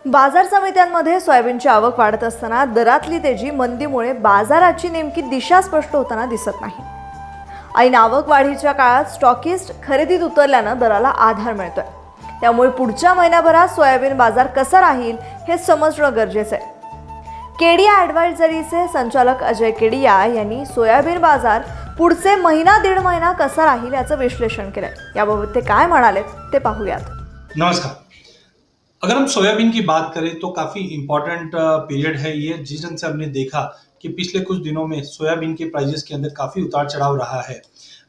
बाजार समित्यांमध्ये सोयाबीनची आवक वाढत असताना दरातली तेजी मंदीमुळे बाजाराची नेमकी दिशा स्पष्ट होताना दिसत नाही। ऐन आवक वाढीच्या काळात स्टॉकिस्ट खरेदीत उतरल्यानं दराला आधार मिळतोय। त्यामुळे पुढच्या महिन्याभरात सोयाबीन बाजार कसा राहील हे समजणं गरजेचं आहे। केडिया ॲडवायझरीचे संचालक अजय केडिया यांनी सोयाबीन बाजार पुढचे दीड महिना कसा राहील याचं विश्लेषण केलंय। याबाबत ते काय म्हणाले ते पाहूयात। नमस्कार। अगर हम सोयाबीन की बात करें तो काफी इंपॉर्टेंट पीरियड है ये, जिस ढंग से हमने देखा कि पिछले कुछ दिनों में सोयाबीन के प्राइसेस के अंदर काफी उतार चढ़ाव रहा है।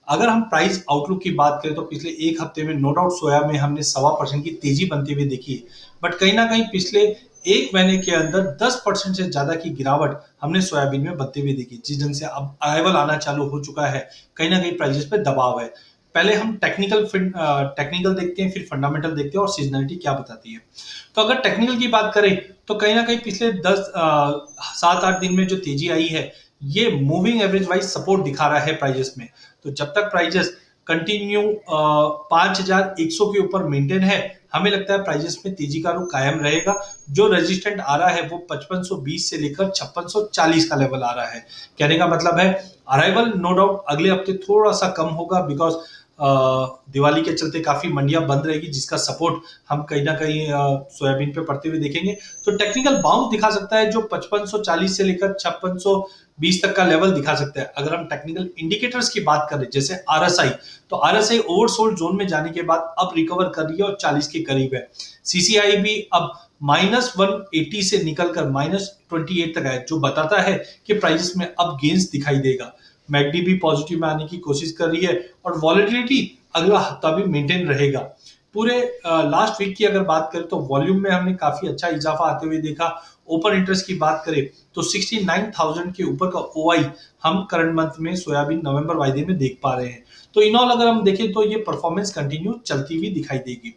अगर हम प्राइस आउटलुक की बात करें तो पिछले एक हफ्ते में नो डाउट सोया में हमने 1.25% की तेजी बनती हुई देखी है, बट कहीं ना कहीं पिछले एक महीने के अंदर 10% से ज्यादा की गिरावट हमने सोयाबीन में बनती हुई देखी, जिस ढंग से अब अराइवल आना चालू हो चुका है। कहीं ना कहीं प्राइसेस पे दबाव है। पहले हम टेक्निकल देखते हैं, फिर फंडामेंटल देखते हैं और सीजनलिटी क्या बताती है। तो अगर टेक्निकल की बात करें तो कहीं ना कहीं पिछले 7-8 दिन में जो तेजी आई है, ये मूविंग एवरेज वाइज सपोर्ट दिखा रहा है प्राइजेस में। तो जब तक प्राइजेस कंटिन्यू 5100 के ऊपर मेंटेन है, हमें लगता है प्राइजेस में तेजी का रुख कायम रहेगा। जो रेजिस्टेंट आ रहा है वो 5520 से लेकर 5640 का लेवल आ रहा है। कहने का मतलब है अराइवल नो डाउट अगले हफ्ते थोड़ा सा कम होगा, बिकॉज दिवाली के चलते काफी मंडियां बंद रहेगी, जिसका सपोर्ट हम कहीं ना कहीं सोयाबीन पे पड़ते हुए देखेंगे। तो टेक्निकल बाउंस दिखा सकता है जो 5540 से लेकर 5620 तक का लेवल दिखा सकता है। अगर हम टेक्निकल इंडिकेटर्स की बात करें जैसे आरएसआई, तो आरएसआई ओवरसोल्ड जोन में जाने के बाद अब रिकवर कर रही है और 40 के करीब है। सीसीआई भी अब -180 से निकलकर -28 तक है, जो बताता है कि प्राइसेस में अब गेन्स दिखाई देगा। मैकडी भी पॉजिटिव में आने की कोशिश कर रही है और वॉलेटिलिटी अगला हफ्ता भी मेंटेन रहेगा। पूरे लास्ट वीक की अगर बात करें तो वॉल्यूम में हमने काफी अच्छा इजाफा आते हुए देखा। ओपन इंटरेस्ट की बात करें तो 69,000 के ऊपर का ओआई हम करंट मंथ में सोयाबीन नवंबर वायदे में देख पा रहे हैं। तो इन ऑल अगर हम देखें तो ये परफॉर्मेंस कंटिन्यू चलती हुई दिखाई देगी।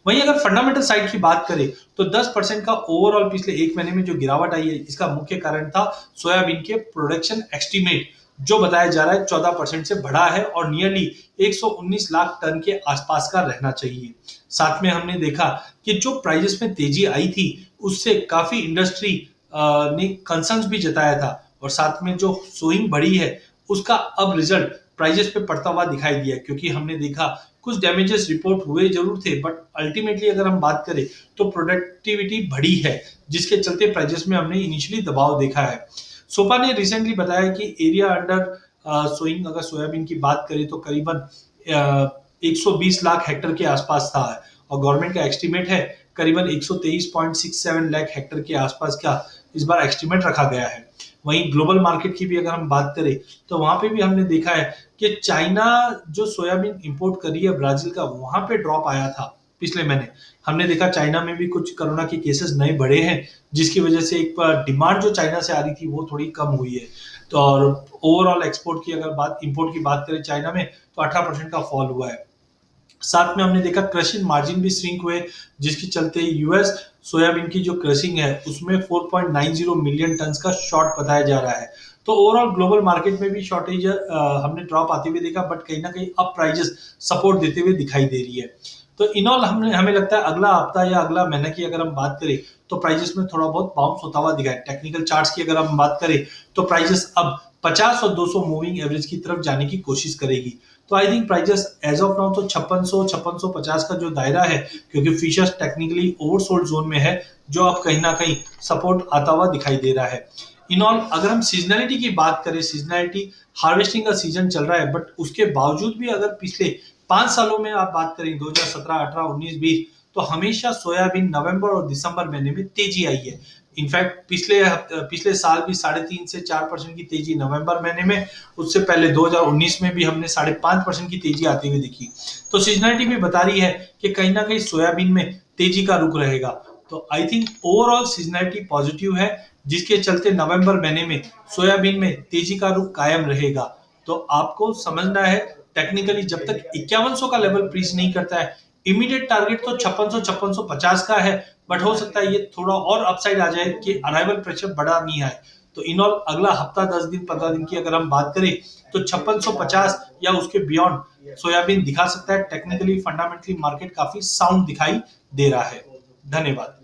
वहीं अगर फंडामेंटल साइड की बात करें तो 10% का ओवरऑल पिछले एक महीने में जो गिरावट आई है, इसका मुख्य कारण था सोयाबीन के प्रोडक्शन एस्टीमेट, जो बताया जा रहा है 14% से बढ़ा है और नियरली 119 लाख टन के आसपास का रहना चाहिए। साथ में हमने देखा कि जो प्राइजेस में तेजी आई थी उससे काफी इंडस्ट्री ने कंसर्न्स भी जताया था, और साथ में जो सोइंग बढ़ी है उसका अब रिजल्ट प्राइजेस पे पड़ता हुआ दिखाई दिया, क्योंकि हमने देखा कुछ डैमेजेस रिपोर्ट हुए जरूर थे, बट अल्टीमेटली अगर हम बात करें तो प्रोडक्टिविटी बढ़ी है, जिसके चलते प्राइजेस में हमने इनिशियली दबाव देखा है। सोपा ने रिसेंटली बताया कि एरिया अंडर सोइंग अगर सोयाबीन की बात करें तो करीबन 120 लाख हेक्टर के आसपास था, और गवर्नमेंट का एस्टीमेट है करीबन 123.67 लाख हेक्टर के आसपास का इस बार एस्टीमेट रखा गया है। वहीं ग्लोबल मार्केट की भी अगर हम बात करें तो वहां पे भी हमने देखा है कि चाइना जो सोयाबीन इंपोर्ट कर रही है ब्राजील का, वहां पे ड्रॉप आया था पिछले महीने। हमने देखा चाइना में भी कुछ कोरोना के केसेस नए बढ़े हैं, जिसकी वजह से एक डिमांड जो चाइना से आ रही थी वो थोड़ी कम हुई है। तो और ओवरऑल एक्सपोर्ट की अगर बात इंपोर्ट की बात करें चाइना में तो 18% का फॉल हुआ है। साथ में हमने देखा क्रशिंग मार्जिन भी श्रिंक हुए, जिसके चलते यूएस सोयाबीन की जो क्रशिंग है उसमें 4.90 मिलियन टन का शॉर्ट बताया जा रहा है। तो ओवरऑल ग्लोबल मार्केट में भी शॉर्टेज हमने ड्रॉप आते हुए देखा, बट कहीं ना कहीं अब प्राइजेस सपोर्ट देते हुए दिखाई दे रही है। तो इन ऑल हमें लगता है अगला हफ्ता या अगला महीना की अगर हम बात करें तो प्राइजेस में थोड़ा बहुत बाउंस होता हुआ दिखा है। टेक्निकल चार्ट्स की अगर हम बात करें तो प्राइजेस अब 50 और 200 मूविंग एवरेज की तरफ जाने की कोशिश करेगी। तो I think prices as of now तो 5650 का जो दायरा है, क्योंकि फ्यूचर्स टेक्निकली ओवरसोल्ड जोन में है, जो अब कहीं ना कहीं सपोर्ट आता हुआ दिखाई दे रहा है। इन ऑल अगर हम सीजनलिटी की बात करें, सीजनलिटी हार्वेस्टिंग का सीजन चल रहा है, बट उसके बावजूद भी अगर पिछले 5 सालों में आप बात करें 2017, 18, 19, 20, तो हमेशा सोयाबीन नवंबर और दिसंबर महीने में तेजी आई है। इनफैक्ट पिछले साल भी 3.5 से 4% की तेजी नवंबर महीने में, उससे पहले 2019 में भी हमने 5.5% की तेजी आती हुई दिखी। तो सीजनलिटी भी बता रही है कि कहीं ना कहीं सोयाबीन में तेजी का रुख रहेगा। तो I think overall seasonality positive है, जिसके चलते नवंबर महीने में सोयाबीन में तेजी का रुख कायम रहेगा। तो आपको समझना है टेक्निकली जब तक 5100 का लेवल ब्रीच नहीं करता है, इमीडिएट टारगेट तो 5600-5650 का है, बट हो सकता है ये थोड़ा और अपसाइड आ जाए कि अराइवल प्रेशर बढ़ा नहीं आए। तो इन ऑल अगला हफ्ता 10 दिन 15 दिन की अगर हम बात करें तो 5650 या उसके बियॉन्ड सोयाबीन दिखा सकता है। टेक्निकली फंडामेंटली मार्केट काफी साउंड दिखाई दे रहा है। धन्यवाद।